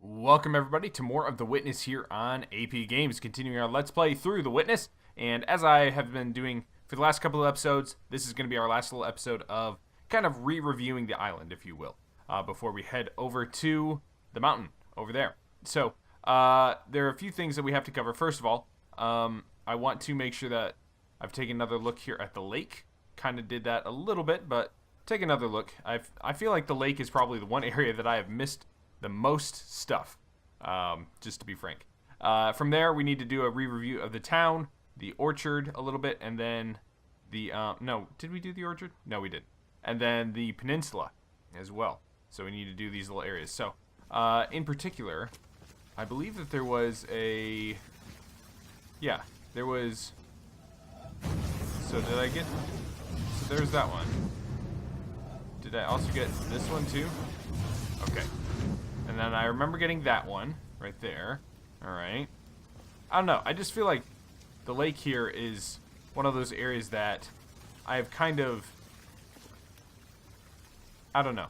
Welcome everybody to more of The Witness here on AP Games, continuing our Let's Play through The Witness. And as I have been doing for the last couple of episodes, this is going to be our last little episode of kind of re-reviewing the island, if you will, before we head over to the mountain over there. So, there are a few things that we have to cover. First of all, I want to make sure that I've taken another look here at the lake. Kind of did that a little bit, but take another look. I feel like the lake is probably the one area that I have missed the most stuff, just to be frank. From there, we need to do a re-review of the town, the orchard a little bit, and then the, no, did we do the orchard? No, we didn't. And then the peninsula as well. So we need to do these little areas. So, in particular, I believe that there was a, yeah, there was, so did I get, so there's that one. Did I also get this one too? Okay. And then I remember getting that one right there. Alright. I don't know. I just feel like the lake here is one of those areas that I have kind of... I don't know.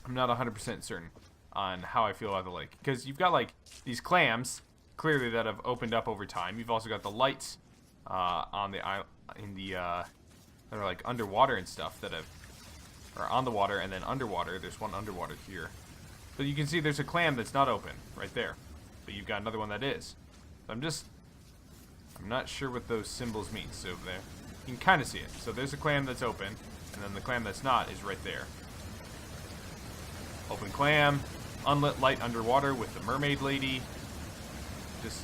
I'm not 100% certain on how I feel about the lake. Because you've got, like, these clams, clearly, that have opened up over time. You've also got the lights on the island, that are, like, underwater and stuff that have... or on the water and then underwater. There's one underwater here. But you can see there's a clam that's not open right there. But you've got another one that is. So I'm not sure what those symbols mean. So there, you can kind of see it. So there's a clam that's open, and then the clam that's not is right there. Open clam, unlit light underwater with the mermaid lady. Just,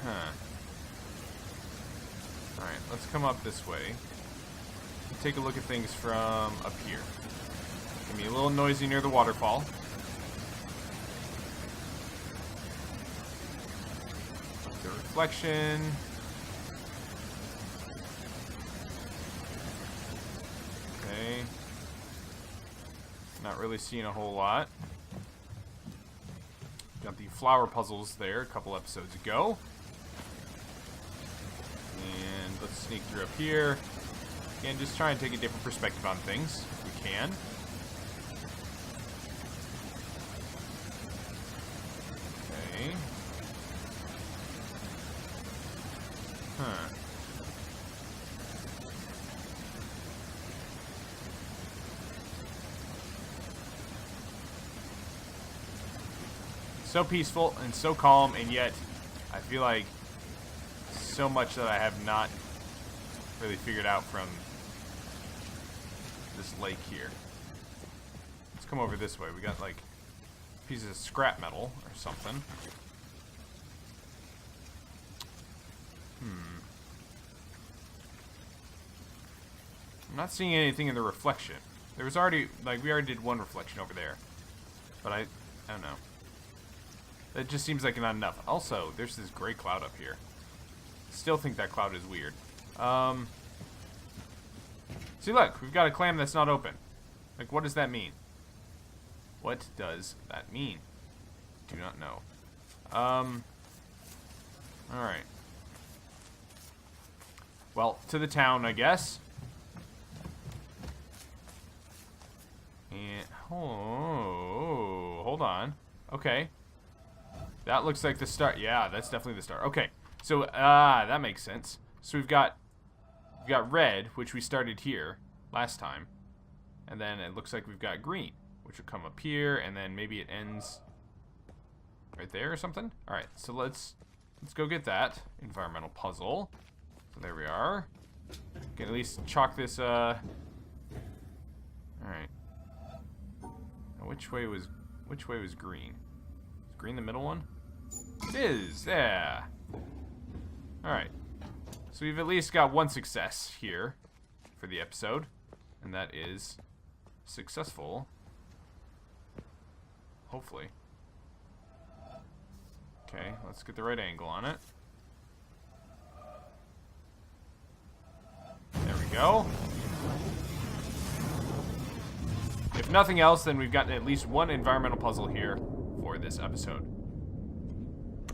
Alright, let's come up this way. Take a look at things from up here. Gonna be a little noisy near the waterfall. The reflection. Okay. Not really seeing a whole lot. Got the flower puzzles there a couple episodes ago. And let's sneak through up here. Again, just try and take a different perspective on things, if we can. Okay. Huh. So peaceful and so calm, and yet I feel like so much that I have not really figured out from this lake here. Let's come over this way. We got like pieces of scrap metal or something. I'm not seeing anything in the reflection. There was already, like, we already did one reflection over there. But I don't know. That just seems like not enough. Also, there's this gray cloud up here. Still think that cloud is weird. See, look, we've got a clam that's not open. Like, what does that mean? What does that mean? Do not know. Alright. Well, to the town, I guess. And, oh, hold on. Okay. That looks like the start. Yeah, that's definitely the start. Okay. So, that makes sense. So we've got red, which we started here last time. And then it looks like we've got green, which will come up here, and then maybe it ends right there or something. Alright, so let's go get that environmental puzzle. So there we are. Can at least chalk this, Alright. Which way was green? Is green the middle one? It is, yeah. Alright. So we've at least got one success here for the episode, and that is successful. Hopefully. Okay, let's get the right angle on it. There we go. If nothing else, then we've gotten at least one environmental puzzle here for this episode.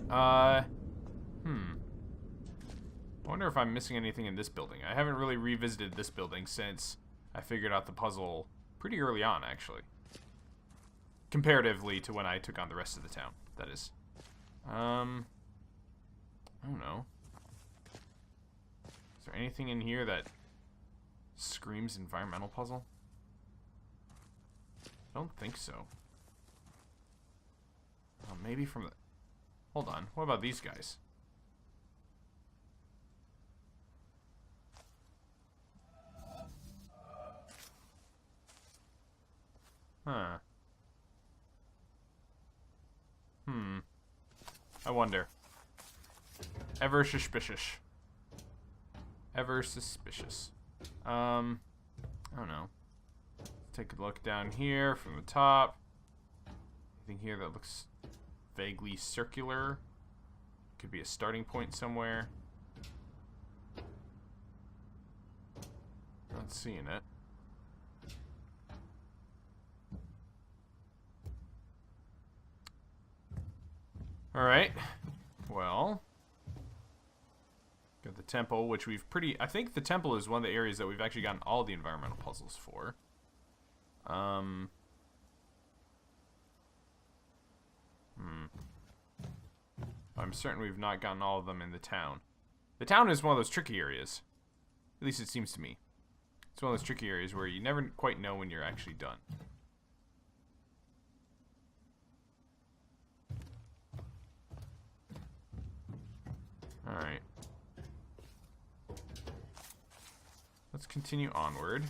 I wonder if I'm missing anything in this building. I haven't really revisited this building since I figured out the puzzle pretty early on, actually. comparatively to when I took on the rest of the town, that is. I don't know. Is there anything in here that screams environmental puzzle? I don't think so. Maybe from the... Hold on. What about these guys? Huh. I wonder. Ever suspicious. Ever suspicious. I don't know. Let's take a look down here from the top. Anything here that looks vaguely circular? Could be a starting point somewhere. Not seeing it. Alright. Well. Got the temple, which we've I think the temple is one of the areas that we've actually gotten all the environmental puzzles for. I'm certain we've not gotten all of them in the town. The town is one of those tricky areas. At least it seems to me. It's one of those tricky areas where you never quite know when you're actually done. Alright. Let's continue onward.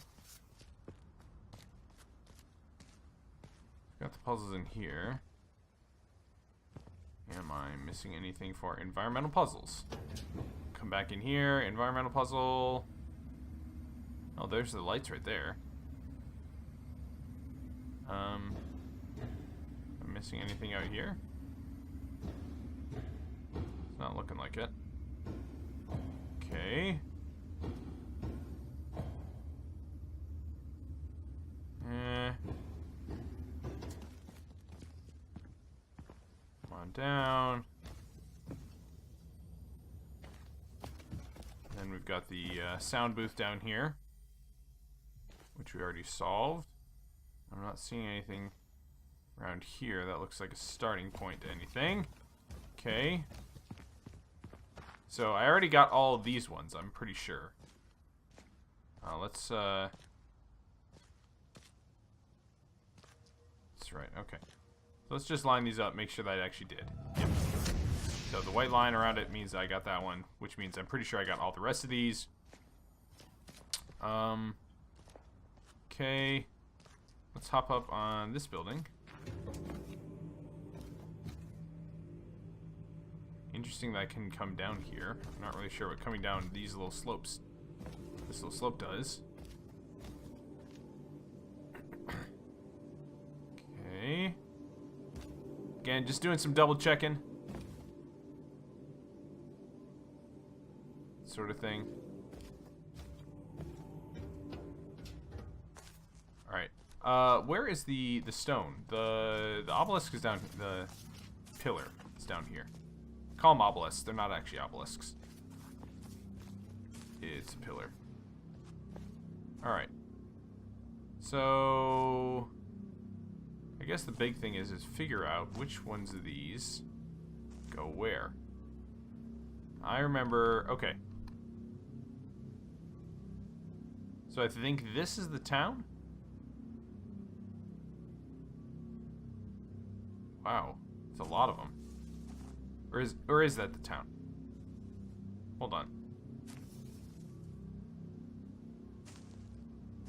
Got the puzzles in here. Am I missing anything for environmental puzzles? Come back in here. Environmental puzzle. Oh, there's the lights right there. I'm missing anything out here? It's not looking like it. Okay. Come on down. Then we've got the sound booth down here, which we already solved. I'm not seeing anything around here that looks like a starting point to anything. Okay. So I already got all of these ones, I'm pretty sure. That's right, okay. So let's just line these up, make sure that I actually did. Yep. So the white line around it means I got that one, which means I'm pretty sure I got all the rest of these. Okay. Let's hop up on this building. Interesting that I can come down here. I'm not really sure what coming down these little slopes, this little slope does. Okay. Again, just doing some double checking. Sort of thing. Alright. Where is the stone? The obelisk is down, the pillar is down here. Call them obelisks. They're not actually obelisks. It's a pillar. Alright. So I guess the big thing is figure out which ones of these go where. I remember... Okay. So I think this is the town? Wow. It's a lot of them. Or is that the town? Hold on.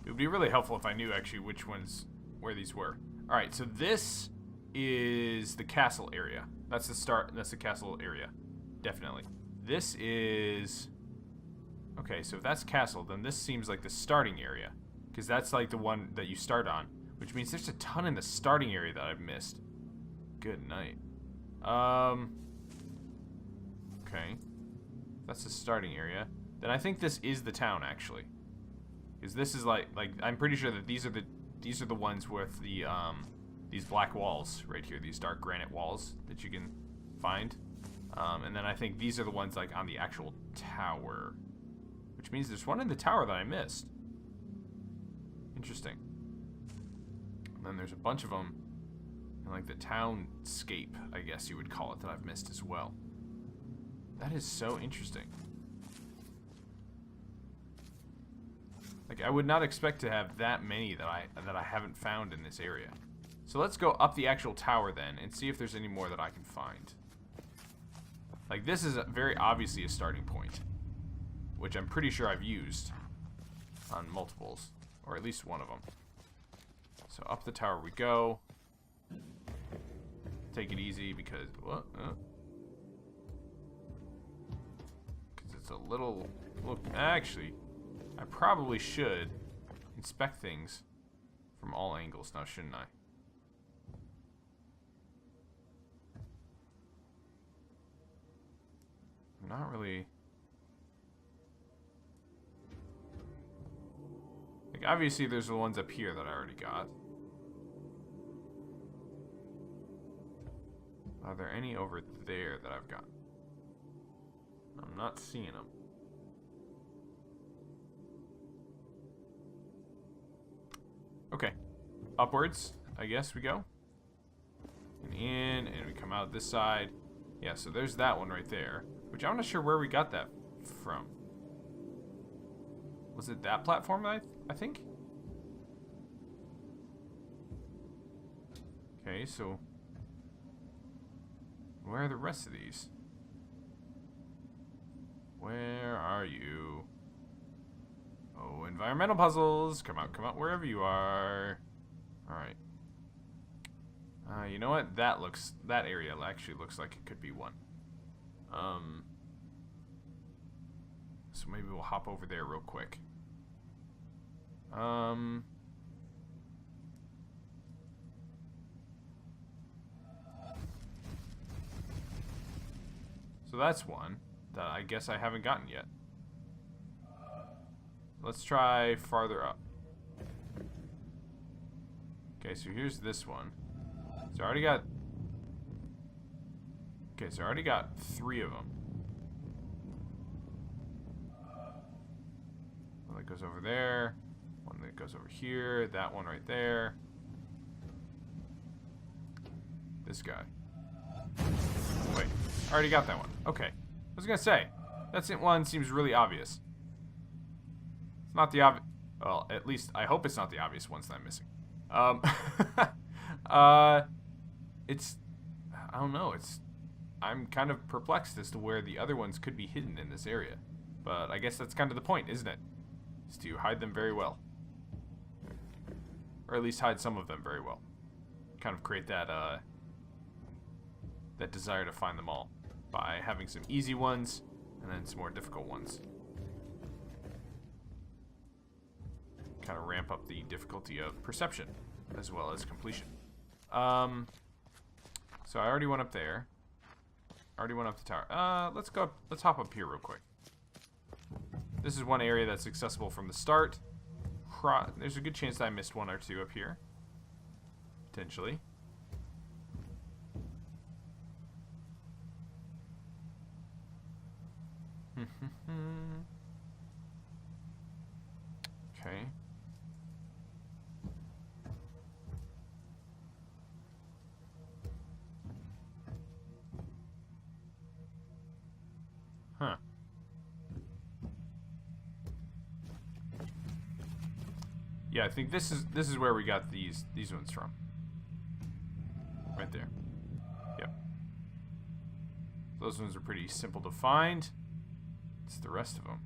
It would be really helpful if I knew actually which ones, where these were. Alright, so this is the castle area. That's the start, that's the castle area. Definitely. This is... Okay, so if that's castle, then this seems like the starting area. Because that's like the one that you start on. Which means there's a ton in the starting area that I've missed. Good night. Okay. That's the starting area. Then I think this is the town, actually. Because this is like I'm pretty sure that these are the ones with the these black walls right here, these dark granite walls that you can find. And then I think these are the ones like on the actual tower, which means there's one in the tower that I missed. Interesting. And then there's a bunch of them like the townscape, I guess you would call it, that I've missed as well. That is so interesting. Like, I would not expect to have that many that I haven't found in this area. So let's go up the actual tower then and see if there's any more that I can find. Like, this is very obviously a starting point, which I'm pretty sure I've used on multiples, or at least one of them. So up the tower we go. Take it easy because what? Because it's a little. Look, actually, I probably should inspect things from all angles now, shouldn't I? I'm not really. Like, obviously, there's the ones up here that I already got. Are there any over there that I've got? I'm not seeing them. Okay. Upwards, I guess we go. And in, and we come out this side. Yeah, so there's that one right there. Which I'm not sure where we got that from. Was it that platform, I think? Okay, so where are the rest of these? Where are you? Oh, environmental puzzles. Come out wherever you are. Alright. You know what? That area actually looks like it could be one. So maybe we'll hop over there real quick. So that's one that I guess I haven't gotten yet. Let's try farther up. Okay, so here's this one. So I already got... Okay, so I already got 3 of them. One that goes over there. One that goes over here. That one right there. This guy. Wait, I already got that one. Okay. I was gonna say, that one seems really obvious. It's not the obvious... Well, at least I hope it's not the obvious ones that I'm missing. It's... I don't know, I'm kind of perplexed as to where the other ones could be hidden in this area. But I guess that's kind of the point, isn't it? Is to hide them very well. Or at least hide some of them very well. Kind of create that, that desire to find them all. By having some easy ones, and then some more difficult ones. Kind of ramp up the difficulty of perception, as well as completion. So I already went up there. Already went up the tower. Let's go up, let's hop up here real quick. This is one area that's accessible from the start. There's a good chance that I missed 1 or 2 up here. Potentially. Okay. Huh. Yeah, I think this is where we got these ones from. Right there. Yep. Those ones are pretty simple to find. It's the rest of them.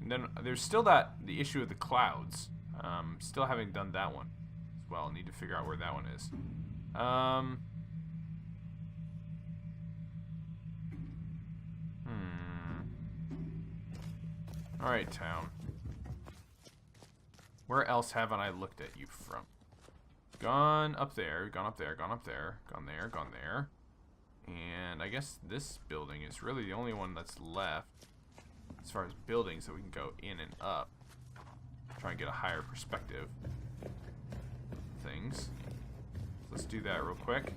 And then there's still the issue of the clouds. Still haven't done that one as well. Need to figure out where that one is. Alright, town. Where else haven't I looked at you from? Gone up there, gone up there, gone up there, gone there, gone there. And I guess this building is really the only one that's left as far as buildings that we can go in and up. Try and get a higher perspective of things. Let's do that real quick.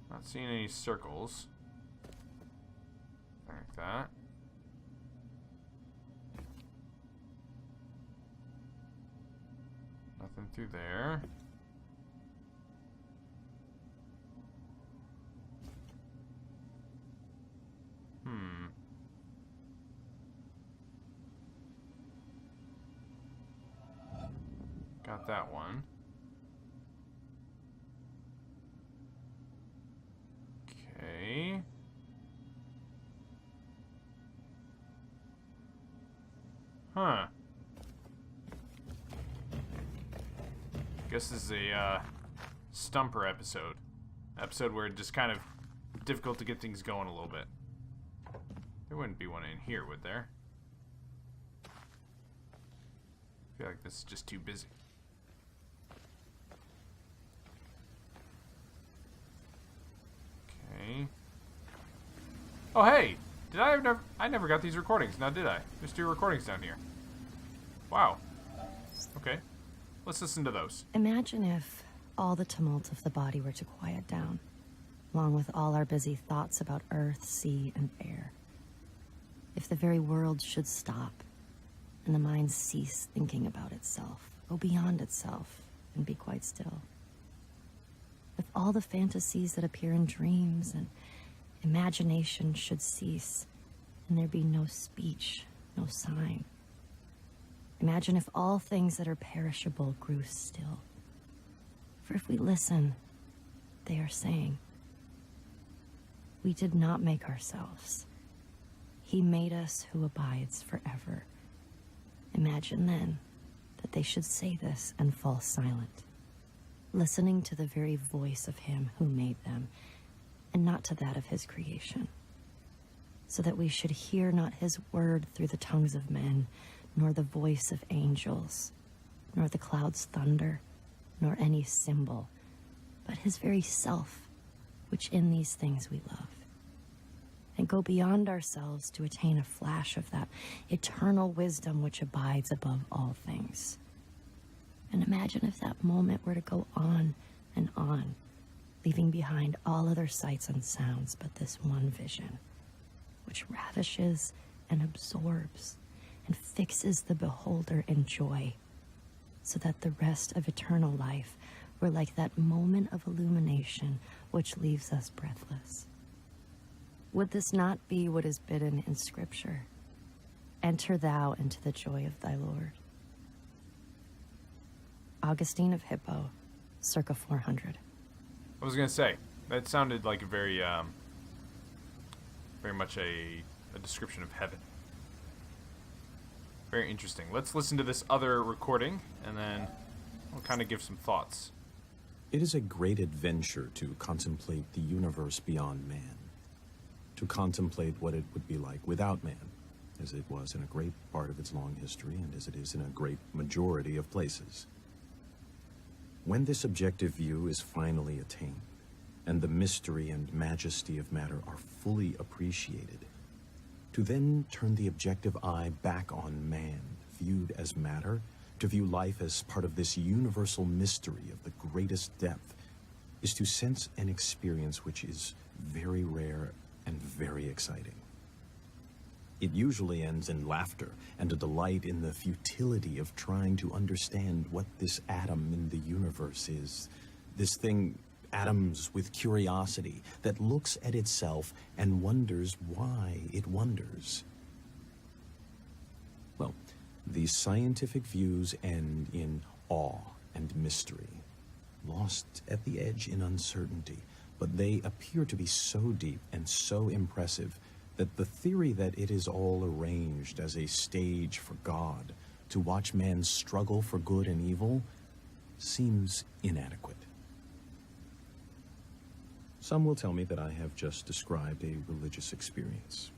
Not seeing any circles. Check that. Nothing through there. Got that one. Okay. Huh. Guess this is a stumper episode. Episode where it's just kind of difficult to get things going a little bit. There wouldn't be one in here, would there? I feel like this is just too busy. Okay. Oh, hey! I never got these recordings, now did I? There's 2 recordings down here. Wow. Okay. Let's listen to those. Imagine if all the tumult of the body were to quiet down, along with all our busy thoughts about earth, sea, and air. If the very world should stop, and the mind cease thinking about itself, go beyond itself, and be quite still. If all the fantasies that appear in dreams and imagination should cease, and there be no speech, no sign. Imagine if all things that are perishable grew still. For if we listen, they are saying, we did not make ourselves. He made us who abides forever. Imagine then that they should say this and fall silent, listening to the very voice of him who made them, and not to that of his creation, so that we should hear not his word through the tongues of men, nor the voice of angels, nor the clouds' thunder, nor any symbol, but his very self, which in these things we love, and go beyond ourselves to attain a flash of that eternal wisdom which abides above all things. And imagine if that moment were to go on and on, leaving behind all other sights and sounds but this one vision, which ravishes and absorbs and fixes the beholder in joy, so that the rest of eternal life were like that moment of illumination which leaves us breathless. Would this not be what is bidden in Scripture? Enter thou into the joy of thy Lord. Augustine of Hippo, circa 400. I was gonna say, that sounded like a very much a description of heaven. Very interesting. Let's listen to this other recording, and then we'll kind of give some thoughts. It is a great adventure to contemplate the universe beyond man, to contemplate what it would be like without man, as it was in a great part of its long history, and as it is in a great majority of places. When this objective view is finally attained, and the mystery and majesty of matter are fully appreciated, to then turn the objective eye back on man, viewed as matter, to view life as part of this universal mystery of the greatest depth, is to sense an experience which is very rare and very exciting. It usually ends in laughter and a delight in the futility of trying to understand what this atom in the universe is, this thing, atoms with curiosity, that looks at itself and wonders why it wonders. Well, these scientific views end in awe and mystery, lost at the edge in uncertainty, but they appear to be so deep and so impressive that the theory that it is all arranged as a stage for God to watch man's struggle for good and evil seems inadequate. Some will tell me that I have just described a religious experience.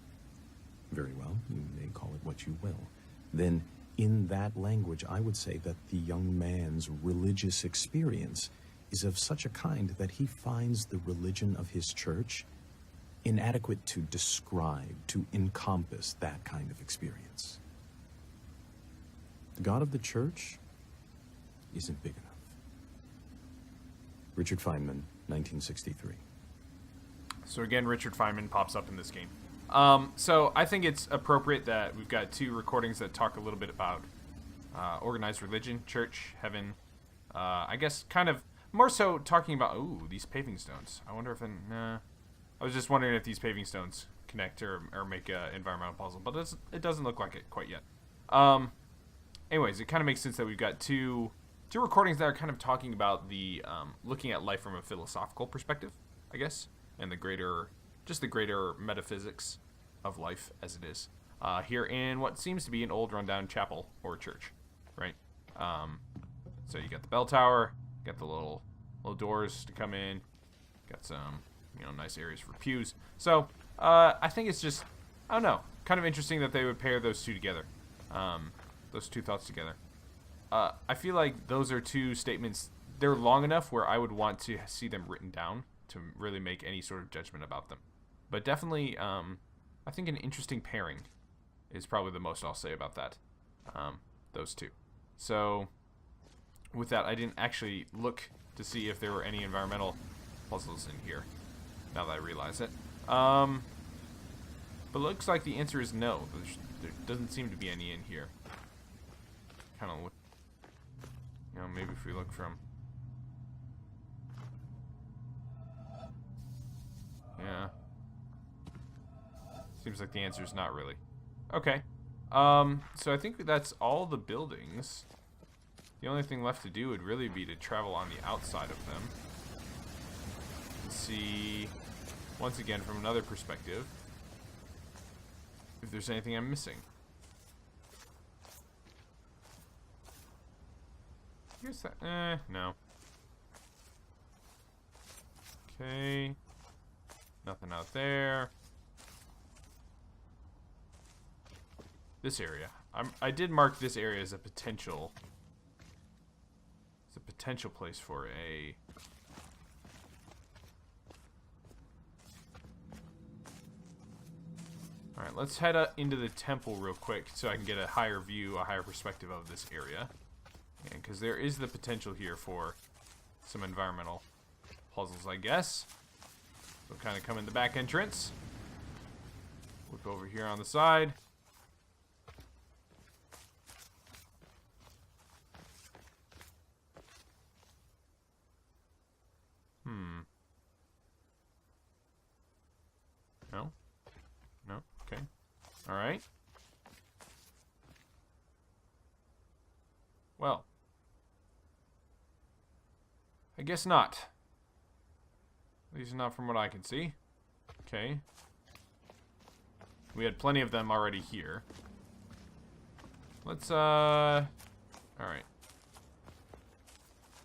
Very well, you may call it what you will. Then, in that language, I would say that the young man's religious experience is of such a kind that he finds the religion of his church inadequate to describe, to encompass that kind of experience. The God of the church isn't big enough. Richard Feynman, 1963. So again, Richard Feynman pops up in this game. So I think it's appropriate that we've got 2 recordings that talk a little bit about organized religion, church, heaven. I guess kind of more so talking about, ooh, these paving stones. I wonder if, I was just wondering if these paving stones connect or make an environmental puzzle, but it doesn't look like it quite yet. Anyways, it kind of makes sense that we've got two recordings that are kind of talking about the looking at life from a philosophical perspective, I guess, and the greater metaphysics of life as it is here in what seems to be an old rundown chapel or church, right? So you got the bell tower, got the little doors to come in, got some nice areas for pews. So I think it's just, I don't know, kind of interesting that they would pair those two together, those 2 thoughts together. I feel like those are 2 statements. They're long enough where I would want to see them written down to really make any sort of judgment about them. But definitely, I think an interesting pairing is probably the most I'll say about that. Those 2. So with that, I didn't actually look to see if there were any environmental puzzles in here, now that I realize it. But looks like the answer is no. There doesn't seem to be any in here. Kind of look, maybe if we look from... Yeah. Seems like the answer is not really. Okay. So I think that's all the buildings. The only thing left to do would really be to travel on the outside of them. And see, once again, from another perspective, if there's anything I'm missing. I guess that, no. Okay. Nothing out there. This area. I did mark this area as a potential. It's a potential place for a... Alright, let's head up into the temple real quick so I can get a higher view, a higher perspective of this area. Because there is the potential here for some environmental puzzles, I guess. We'll kind of come in the back entrance. Look over here on the side. No? No? Okay. Alright. Well. I guess not. At least not from what I can see. Okay. We had plenty of them already here. Let's, alright.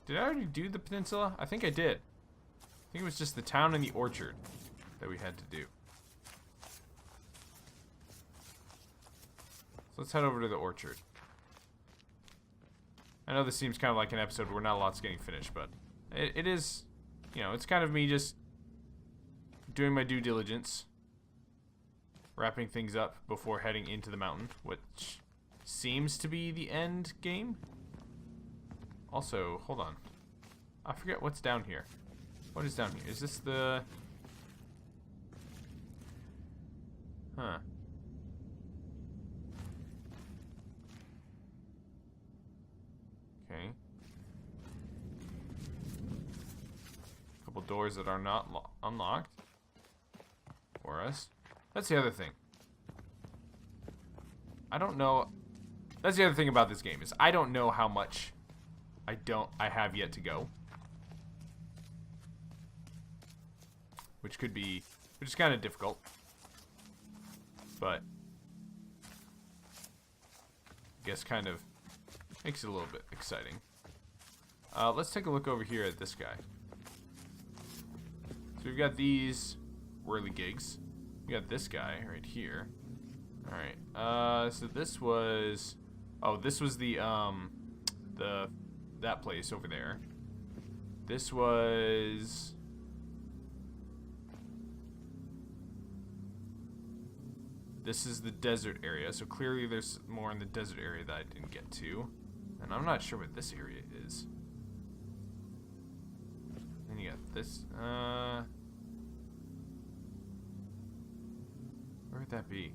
Did I already do the peninsula? I think I did. I think it was just the town and the orchard that we had to do. So let's head over to the orchard. I know this seems kind of like an episode where not a lot's getting finished, but it is, it's kind of me just doing my due diligence, wrapping things up before heading into the mountain, which seems to be the end game. Also, hold on. I forget what's down here. What is down here? Is this the... Huh. Okay. Couple doors that are not unlocked for us. That's the other thing. I don't know. That's the other thing about this game is I don't know how much I have yet to go. Which is kind of difficult. But I guess kind of makes it a little bit exciting. Let's take a look over here at this guy. So we've got these whirligigs. We got this guy right here. Alright, so this was... Oh, this was that place over there. This was... This is the desert area, so clearly there's more in the desert area that I didn't get to. And I'm not sure what this area is. And you got this, where are would that be?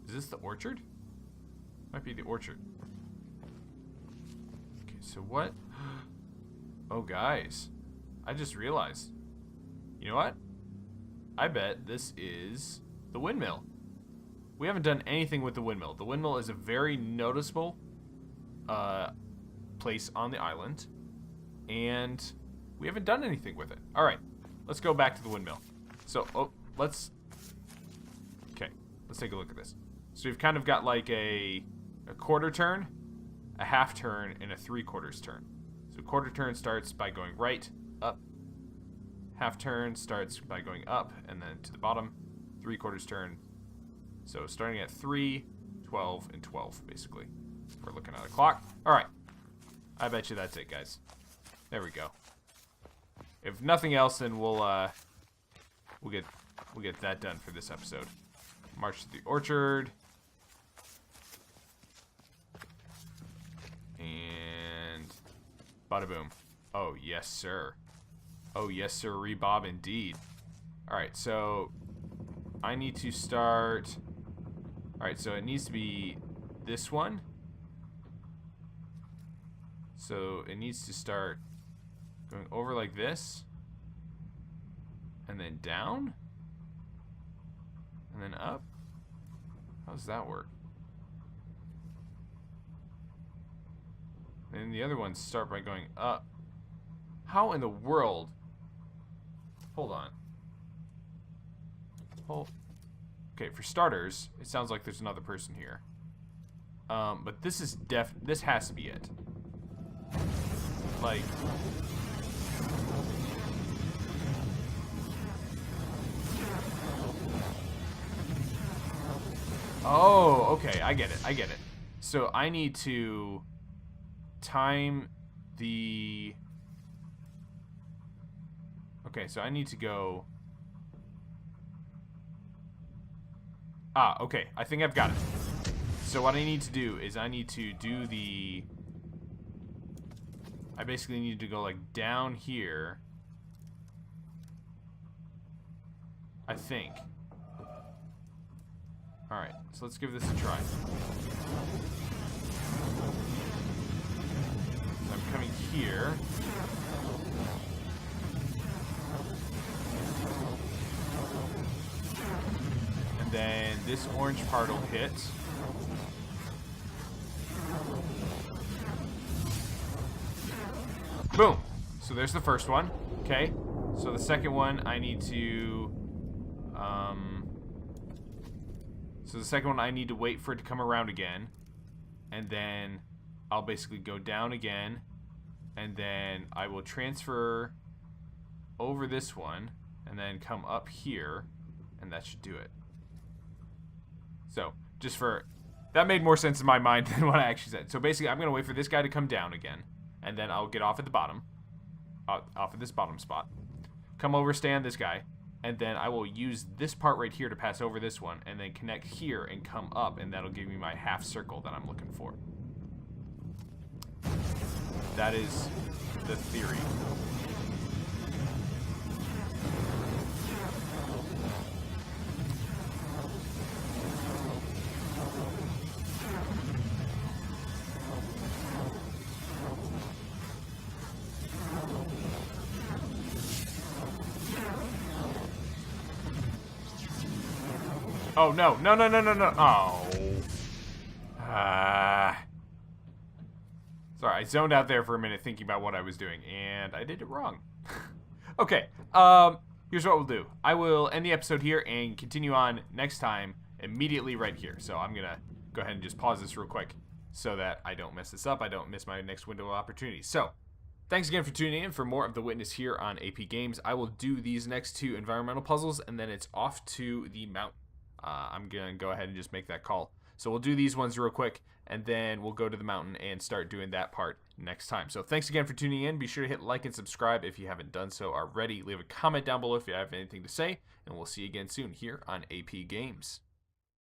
Is this the orchard? Might be the orchard. Okay, so what? Oh, guys. I just realized. You know what? I bet this is the windmill. We haven't done anything with the windmill. The windmill is a very noticeable place on the island. And we haven't done anything with it. Alright, let's go back to the windmill. So, let's take a look at this. So we've kind of got like a quarter turn, a half turn, and a 3/4 turn. So quarter turn starts by going right, up. Half turn starts by going up, and then to the bottom. 3/4 turn. So starting at 3, 12, and 12, basically. If we're looking at a clock. Alright. I bet you that's it, guys. There we go. If nothing else, then we'll get that done for this episode. March to the orchard. And bada boom. Oh, yes, sir. Oh, yes, sir, Bob, indeed. Alright, so I need to start. Alright, so it needs to be this one. So it needs to start going over like this. And then down. And then up. How does that work? And the other ones start by going up. How in the world? Hold on. Okay, for starters, it sounds like there's another person here. But this is this has to be it. Like, oh, okay, I get it. So I need to time the... Okay, so I need to go... Ah, okay, I think I've got it. So what I need to do is I need to do the... I basically need to go like down here. I think. Alright, so let's give this a try. So I'm coming here. And then this orange part will hit. Boom! So there's the first one. Okay. So the second one, I need to... So the second one, I need to wait for it to come around again. And then I'll basically go down again. And then I will transfer over this one. And then come up here. And that should do it. So, just for... That made more sense in my mind than what I actually said. So basically, I'm going to wait for this guy to come down again. And then I'll get off at the bottom. Off at this bottom spot. Come over, stay on this guy. And then I will use this part right here to pass over this one. And then connect here and come up. And that'll give me my half circle that I'm looking for. That is the theory. Oh, no. No. Oh. Sorry, I zoned out there for a minute thinking about what I was doing, and I did it wrong. Okay, here's what we'll do. I will end the episode here and continue on next time immediately right here. So I'm going to go ahead and just pause this real quick so that I don't mess this up. I don't miss my next window of opportunity. So, thanks again for tuning in for more of The Witness here on AP Games. I will do these next two environmental puzzles, and then it's off to the mountain. I'm going to go ahead and just make that call. So we'll do these ones real quick, and then we'll go to the mountain and start doing that part next time. So thanks again for tuning in. Be sure to hit like and subscribe if you haven't done so already. Leave a comment down below if you have anything to say, and we'll see you again soon here on AP Games.